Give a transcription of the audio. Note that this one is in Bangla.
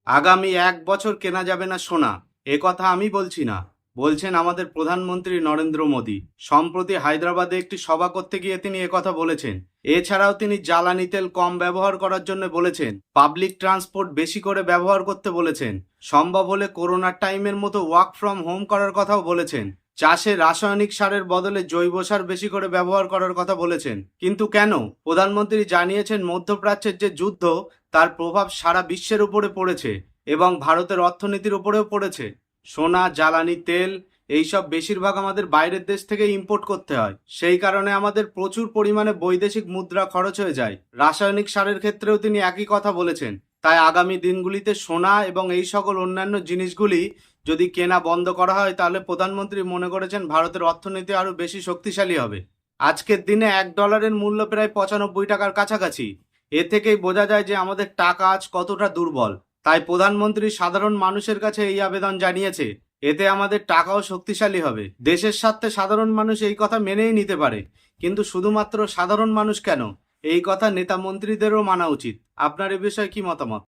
আগামী 1 বছর কেনা যাবে না সোনা, এ কথা আমি বলছি না, বলছেন আমাদের প্রধানমন্ত্রী নরেন্দ্র মোদী। সম্প্রতি হায়দ্রাবাদে একটি সভা করতে গিয়ে তিনি একথা বলেছেন। এছাড়াও তিনি জ্বালানি তেল কম ব্যবহার করার জন্য বলেছেন, পাবলিক ট্রান্সপোর্ট বেশি করে ব্যবহার করতে বলেছেন, সম্ভব হলে করোনার টাইমের মতো ওয়ার্ক ফ্রম হোম করার কথাও বলেছেন। চাষে রাসায়নিক সারের বদলে জৈব সার বেশি করে ব্যবহার করার কথা বলেছেন। কিন্তু কেন? প্রধানমন্ত্রী জানিয়েছেন মধ্যপ্রাচ্যের যে যুদ্ধ, তার প্রভাব সারা বিশ্বের উপরে পড়েছে এবং ভারতের অর্থনীতির উপরেও পড়েছে। সোনা, জ্বালানি তেল এইসব বেশিরভাগ আমাদের বাইরের দেশ থেকে ইম্পোর্ট করতে হয়। সেই কারণে আমাদের প্রচুর পরিমাণে বৈদেশিক মুদ্রা খরচ হয়ে যায়। রাসায়নিক সারের ক্ষেত্রেও তিনি একই কথা বলেছেন। তাই আগামী দিনগুলিতে সোনা এবং এই সকল অন্যান্য জিনিসগুলি যদি কেনা বন্ধ করা হয়, তাহলে প্রধানমন্ত্রী মনে করেছেন ভারতের অর্থনীতি আরও বেশি শক্তিশালী হবে। আজকের দিনে $1 মূল্য প্রায় 95 টাকার কাছাকাছি। এ থেকেই বোঝা যায় যে আমাদের টাকা আজ কতটা দুর্বল। তাই প্রধানমন্ত্রী সাধারণ মানুষের কাছে এই আবেদন জানিয়েছে, এতে আমাদের টাকাও শক্তিশালী হবে। দেশের স্বার্থে সাধারণ মানুষ এই কথা মেনেই নিতে পারে, কিন্তু শুধুমাত্র সাধারণ মানুষ কেন, এই কথা নেতা মন্ত্রীদেরও মানা উচিত। আপনার এ বিষয়ে কি মতামত?